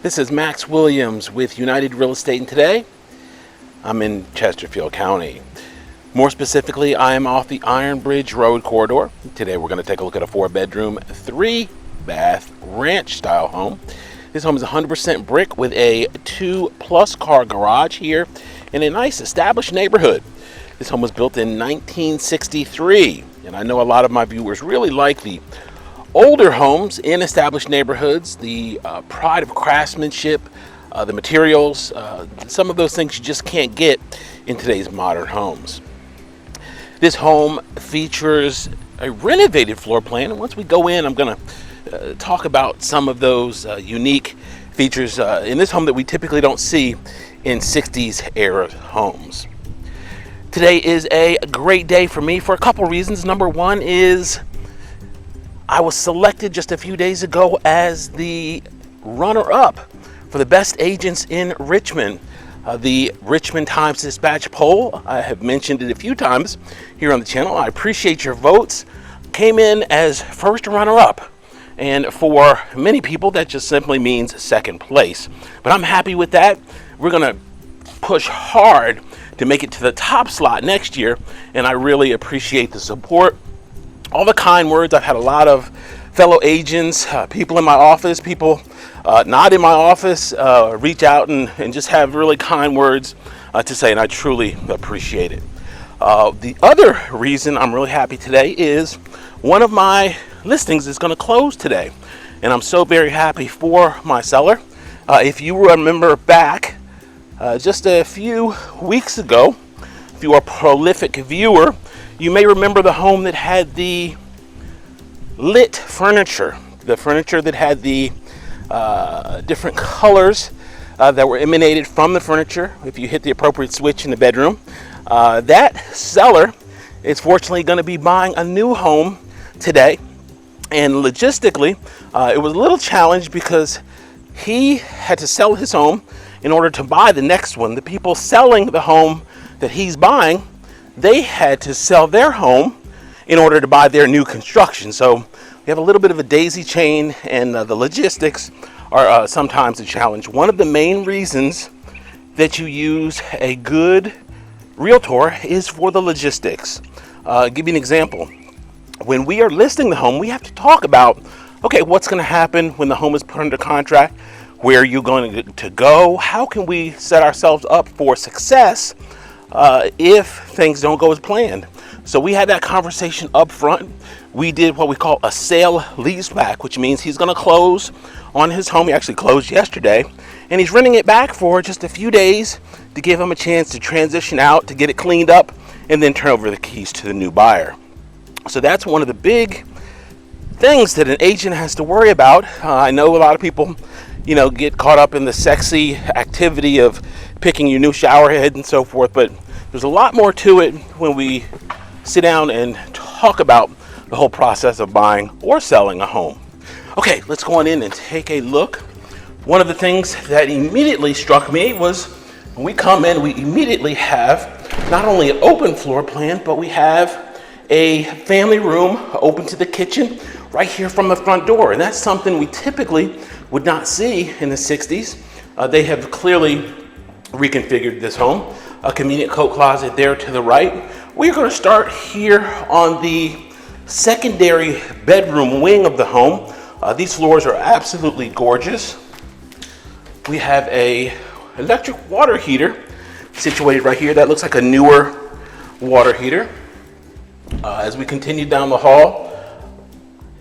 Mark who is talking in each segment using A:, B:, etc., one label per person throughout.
A: This is Max Williams with United Real Estate, and today I'm in Chesterfield County. More specifically, I am off the Iron Bridge Road corridor. Today we're going to take a look at a 4-bedroom, 3-bath ranch style home. This home is 100% brick with a 2+ car garage here in a nice established neighborhood. This home was built in 1963, and I know a lot of my viewers really like the older homes in established neighborhoods, the pride of craftsmanship, the materials, some of those things you just can't get in today's modern homes. This home features a renovated floor plan, and once we go in, I'm going to talk about some of those unique features in this home that we typically don't see in 60s era homes. Today is a great day for me for a couple reasons. Number one is I was selected just a few days ago as the runner-up for the best agents in Richmond. The Richmond Times-Dispatch poll, I have mentioned it a few times here on the channel. I appreciate your votes. Came in as first runner-up. And for many people, that just simply means second place. But I'm happy with that. We're going to push hard to make it to the top slot next year. And I really appreciate the support. All the kind words. I've had a lot of fellow agents, people in my office, people not in my office, reach out and just have really kind words to say, and I truly appreciate it. The other reason I'm really happy today is one of my listings is going to close today, and I'm so very happy for my seller. If you remember back just a few weeks ago, if you are a prolific viewer, you may remember the home that had the lit furniture, the furniture that had the different colors that were emanated from the furniture. If you hit the appropriate switch in the bedroom, that seller is fortunately going to be buying a new home today. And logistically, it was a little challenged because he had to sell his home in order to buy the next one. The people selling the home that he's buying, they had to sell their home in order to buy their new construction. So we have a little bit of a daisy chain, and the logistics are sometimes a challenge. One of the main reasons that you use a good realtor is for the logistics. I'll give you an example. When we are listing the home, we have to talk about, okay, what's going to happen when the home is put under contract? Where are you going to go? How can we set ourselves up for success if things don't go as planned? So we had that conversation up front. We did what we call a sale leaseback, which means he's going to close on his home. He actually closed yesterday, and he's renting it back for just a few days to give him a chance to transition out, to get it cleaned up, and then turn over the keys to the new buyer. So that's one of the big things that an agent has to worry about. I know a lot of people, get caught up in the sexy activity of picking your new shower head and so forth, but there's a lot more to it when we sit down and talk about the whole process of buying or selling a home. Okay, let's go on in and take a look. One of the things that immediately struck me was when we come in, we immediately have not only an open floor plan, but we have a family room open to the kitchen right here from the front door. And that's something we typically would not see in the 60s. They have clearly reconfigured this home. A convenient coat closet there to the right. We're going to start here on the secondary bedroom wing of the home. These floors are absolutely gorgeous. We have a electric water heater situated right here. That looks like a newer water heater. As we continue down the hall,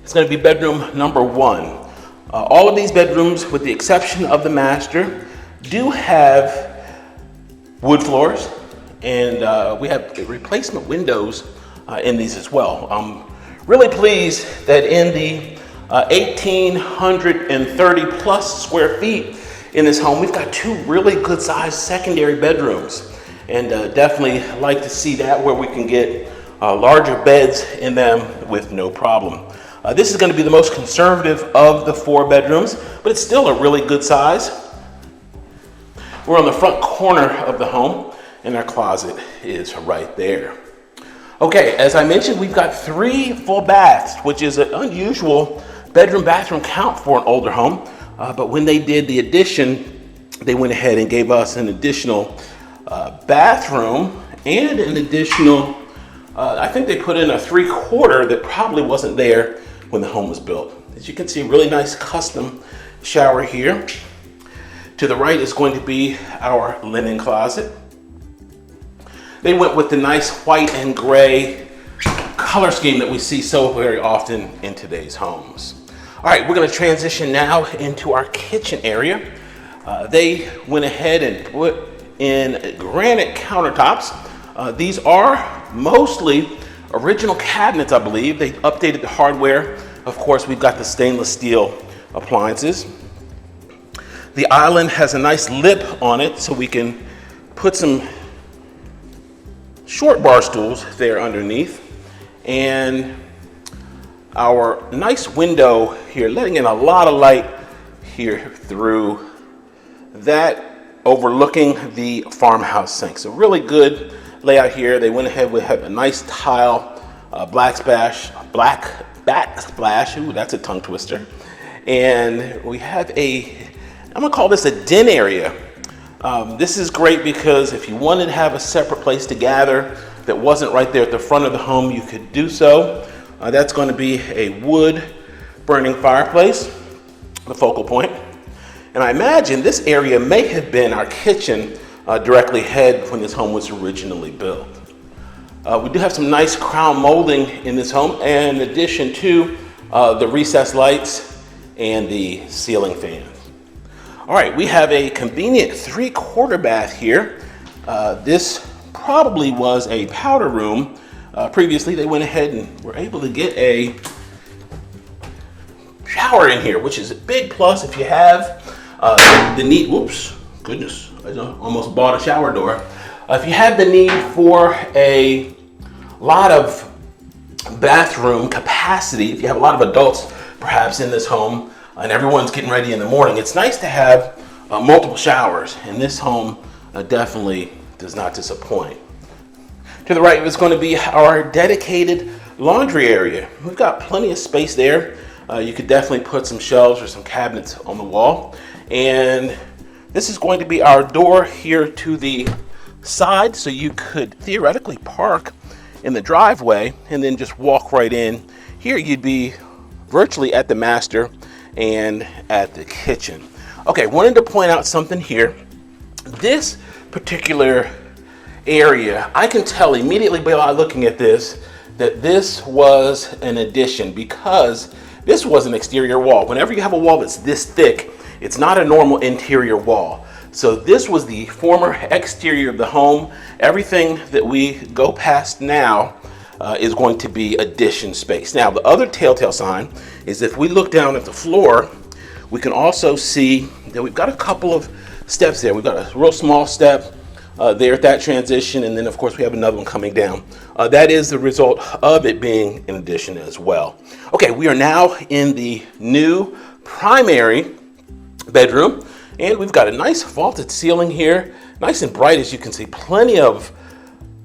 A: it's going to be bedroom number 1. All of these bedrooms, with the exception of the master, do have wood floors, and we have replacement windows in these as well. I'm really pleased that in the 1,830 plus square feet in this home, we've got 2 really good sized secondary bedrooms, and definitely like to see that where we can get larger beds in them with no problem. This is going to be the most conservative of the 4 bedrooms, but it's still a really good size. We're on the front corner of the home, and our closet is right there. Okay, as I mentioned, we've got 3 full baths, which is an unusual bedroom bathroom count for an older home. But when they did the addition, they went ahead and gave us an additional bathroom and an additional, I think they put in a 3/4 that probably wasn't there when the home was built. As you can see, really nice custom shower here. To the right is going to be our linen closet. They went with the nice white and gray color scheme that we see so very often in today's homes. All right, we're going to transition now into our kitchen area. They went ahead and put in granite countertops. These are mostly original cabinets, I believe. They updated the hardware. Of course, we've got the stainless steel appliances. The island has a nice lip on it, so we can put some short bar stools there underneath. And our nice window here, letting in a lot of light here through that, overlooking the farmhouse sink. So really good layout here. They went ahead with a nice tile, black backsplash. Ooh, that's a tongue twister. And we have I'm gonna call this a den area. This is great because if you wanted to have a separate place to gather that wasn't right there at the front of the home, you could do so. That's going to be a wood burning fireplace, the focal point. And I imagine this area may have been our kitchen directly ahead when this home was originally built. We do have some nice crown molding in this home, in addition to the recessed lights and the ceiling fans. All right, we have a convenient 3/4 bath here. This probably was a powder room. Previously, they went ahead and were able to get a shower in here, which is a big plus if you have the need. Whoops, goodness, I almost bought a shower door. If you have the need for a lot of bathroom capacity, if you have a lot of adults perhaps in this home and everyone's getting ready in the morning, it's nice to have multiple showers, and this home definitely does not disappoint. To the right is going to be our dedicated laundry area. We've got plenty of space there. You could definitely put some shelves or some cabinets on the wall. And this is going to be our door here to the side, so you could theoretically park in the driveway and then just walk right in. Here you'd be virtually at the master and at the kitchen. Okay, wanted to point out something here. This particular area, I can tell immediately by looking at this that this was an addition, because this was an exterior wall. Whenever you have a wall that's this thick, it's not a normal interior wall. So this was the former exterior of the home. Everything that we go past now is going to be addition space. Now, the other telltale sign is if we look down at the floor, we can also see that we've got a couple of steps there. We've got a real small step there at that transition, and then of course we have another one coming down. That is the result of it being an addition as well. Okay, we are now in the new primary bedroom, and we've got a nice vaulted ceiling here, nice and bright, as you can see. Plenty of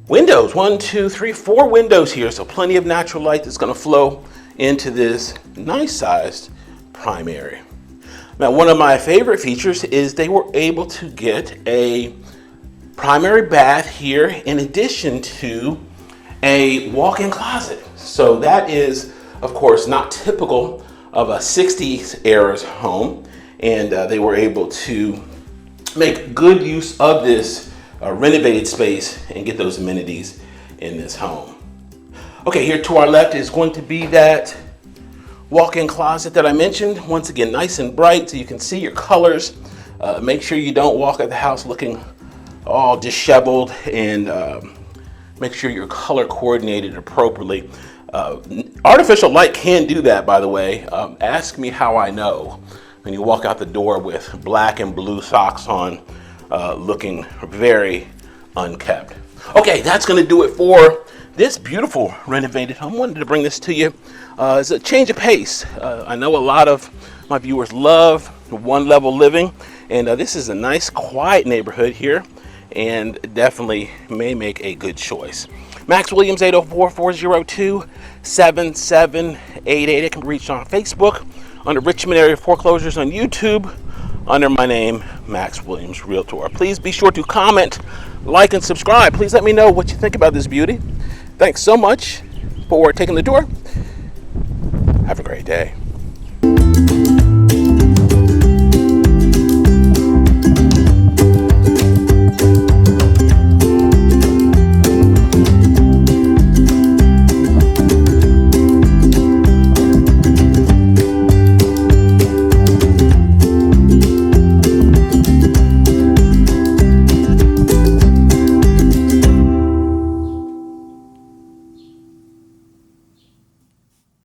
A: windows, 1, 2, 3, 4 windows here, so plenty of natural light that's going to flow into this nice sized primary. Now, one of my favorite features is they were able to get a primary bath here in addition to a walk-in closet. So that is, of course, not typical of a 60s era home, and they were able to make good use of this renovated space and get those amenities in this home. Okay, here to our left is going to be that walk-in closet that I mentioned. Once again, nice and bright so you can see your colors. Make sure you don't walk at the house looking all disheveled, and make sure you're color coordinated appropriately. Artificial light can do that, by the way. Ask me how I know. When you walk out the door with black and blue socks on, looking very unkept. Okay, that's going to do it for this beautiful renovated home. I wanted to bring this to you as a change of pace. I know a lot of my viewers love one-level living, and this is a nice, quiet neighborhood here, and definitely may make a good choice. Max Williams, 804-402-7788. I can be reached on Facebook, under Richmond area foreclosures on YouTube under my name, Max Williams Realtor. Please be sure to comment, like, and subscribe. Please let me know what you think about this beauty. Thanks so much for taking the tour. Have a great day.